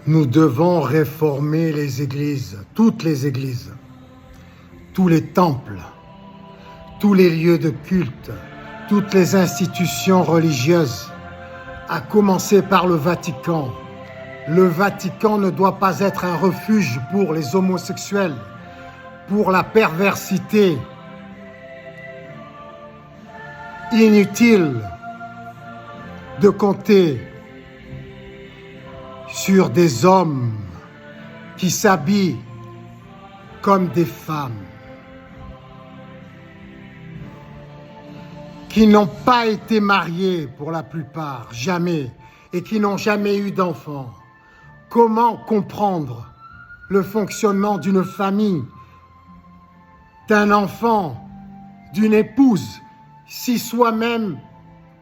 Nous devons réformer les églises, toutes les églises, tous les temples, tous les lieux de culte, toutes les institutions religieuses, à commencer par le Vatican. Le Vatican ne doit pas être un refuge pour les homosexuels, pour la perversité. Inutile de compter sur des hommes qui s'habillent comme des femmes, qui n'ont pas été mariés pour la plupart, jamais, et qui n'ont jamais eu d'enfants. Comment comprendre le fonctionnement d'une famille, d'un enfant, d'une épouse, si soi-même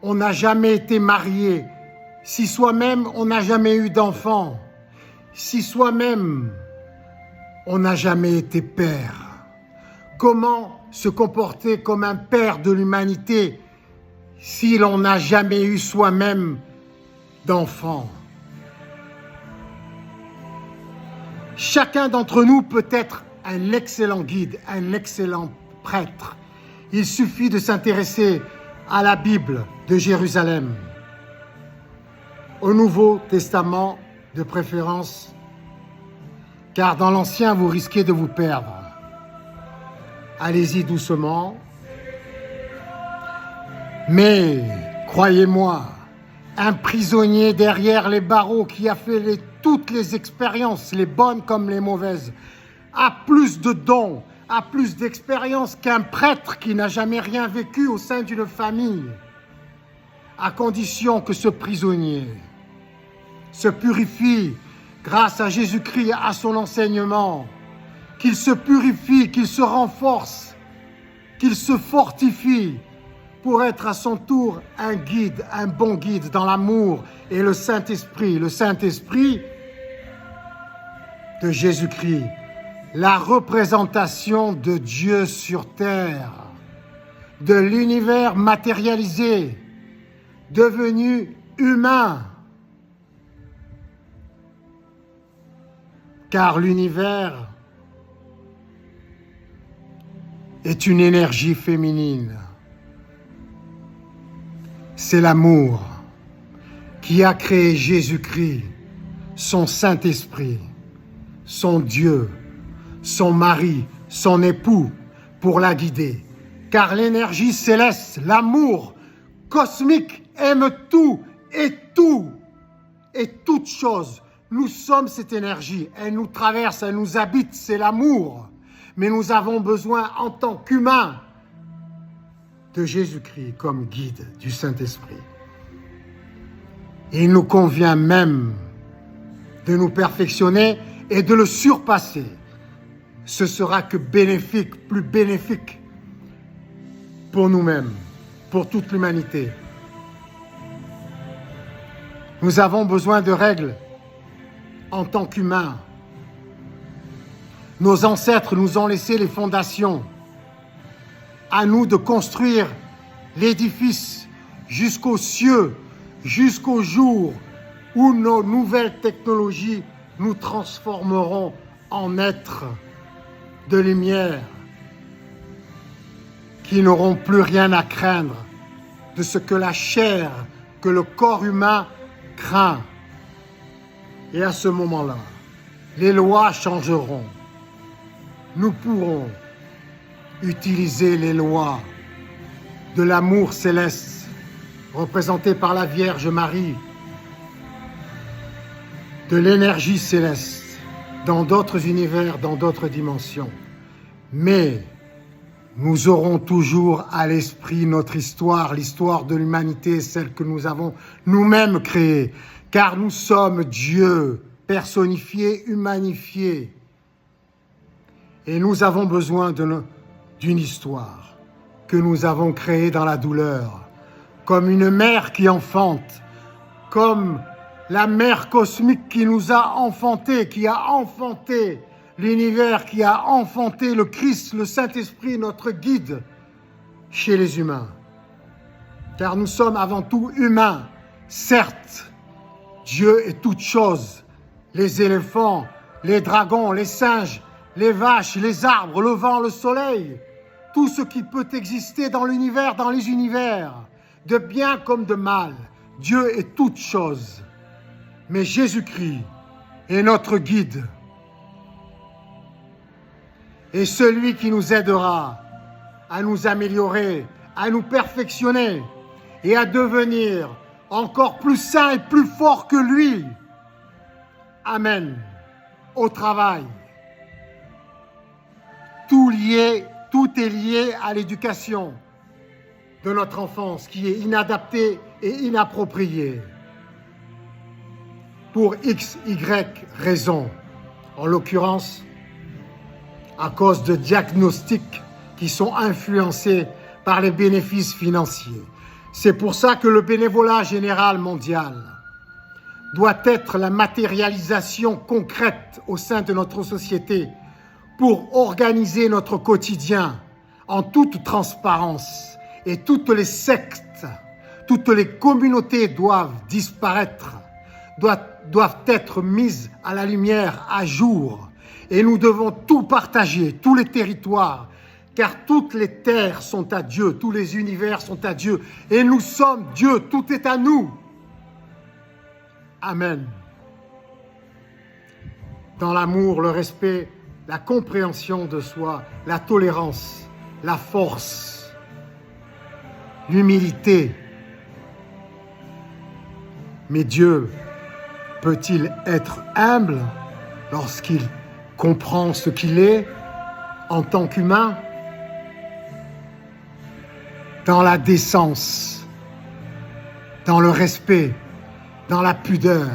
on n'a jamais été marié, si soi-même on n'a jamais eu d'enfant, si soi-même on n'a jamais été père? Comment se comporter comme un père de l'humanité si l'on n'a jamais eu soi-même d'enfant? Chacun d'entre nous peut être un excellent guide, un excellent prêtre. Il suffit de s'intéresser à la Bible de Jérusalem, au Nouveau Testament de préférence, car dans l'Ancien, vous risquez de vous perdre. Allez-y doucement, mais croyez-moi, un prisonnier derrière les barreaux qui a fait toutes les expériences, les bonnes comme les mauvaises, a plus de dons, a plus d'expérience qu'un prêtre qui n'a jamais rien vécu au sein d'une famille, à condition que ce prisonnier se purifie grâce à Jésus-Christ, à son enseignement, qu'il se purifie, qu'il se renforce, qu'il se fortifie pour être à son tour un guide, un bon guide dans l'amour et le Saint-Esprit de Jésus-Christ, la représentation de Dieu sur terre, de l'univers matérialisé, devenu humain. Car l'univers est une énergie féminine. C'est l'amour qui a créé Jésus-Christ, son Saint-Esprit, son Dieu, son mari, son époux, pour la guider. Car l'énergie céleste, l'amour cosmique aime tout et toute chose. Nous sommes cette énergie, elle nous traverse, elle nous habite, c'est l'amour. Mais nous avons besoin en tant qu'humains de Jésus-Christ comme guide du Saint-Esprit. Il nous convient même de nous perfectionner et de le surpasser. Ce sera que bénéfique, plus bénéfique pour nous-mêmes, pour toute l'humanité. Nous avons besoin de règles en tant qu'humains. Nos ancêtres nous ont laissé les fondations. À nous de construire l'édifice jusqu'aux cieux, jusqu'au jour où nos nouvelles technologies nous transformeront en êtres de lumière qui n'auront plus rien à craindre de ce que la chair, que le corps humain craint. Et à ce moment-là, les lois changeront. Nous pourrons utiliser les lois de l'amour céleste représenté par la Vierge Marie, de l'énergie céleste dans d'autres univers, dans d'autres dimensions. Mais nous aurons toujours à l'esprit notre histoire, l'histoire de l'humanité, celle que nous avons nous-mêmes créée, car nous sommes Dieu, personnifié, humanifié. Et nous avons besoin d'une histoire que nous avons créée dans la douleur, comme une mère qui enfante, comme la mère cosmique qui nous a enfantés, qui a enfanté l'univers, qui a enfanté le Christ, le Saint-Esprit, notre guide chez les humains. Car nous sommes avant tout humains. Certes, Dieu est toute chose, les éléphants, les dragons, les singes, les vaches, les arbres, le vent, le soleil, tout ce qui peut exister dans l'univers, dans les univers, de bien comme de mal. Dieu est toute chose. Mais Jésus-Christ est notre guide et celui qui nous aidera à nous améliorer, à nous perfectionner et à devenir encore plus saints et plus forts que lui. Amen. Au travail. Tout est lié à l'éducation de notre enfance qui est inadaptée et inappropriée. Pour X, Y raisons. En l'occurrence, à cause de diagnostics qui sont influencés par les bénéfices financiers. C'est pour ça que le bénévolat général mondial doit être la matérialisation concrète au sein de notre société pour organiser notre quotidien en toute transparence. Et toutes les sectes, toutes les communautés doivent disparaître, doivent être mises à la lumière, à jour. Et nous devons tout partager, tous les territoires, car toutes les terres sont à Dieu, tous les univers sont à Dieu, et nous sommes Dieu, tout est à nous. Amen. Dans l'amour, le respect, la compréhension de soi, la tolérance, la force, l'humilité. Mais Dieu peut-il être humble lorsqu'il comprend ce qu'il est en tant qu'humain? Dans la décence, dans le respect, dans la pudeur.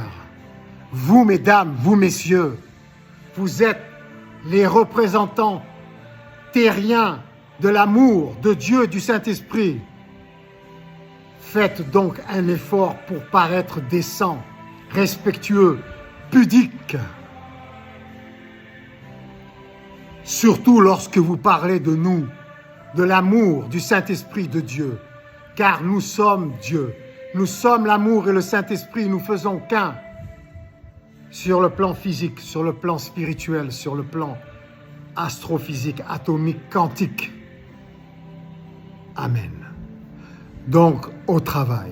Vous, mesdames, vous, messieurs, vous êtes les représentants terriens de l'amour de Dieu et du Saint-Esprit. Faites donc un effort pour paraître décent, respectueux, pudique. Surtout lorsque vous parlez de nous, de l'amour du Saint-Esprit de Dieu, car nous sommes Dieu. Nous sommes l'amour et le Saint-Esprit, nous faisons qu'un. Sur le plan physique, sur le plan spirituel, sur le plan astrophysique, atomique, quantique. Amen. Donc, au travail.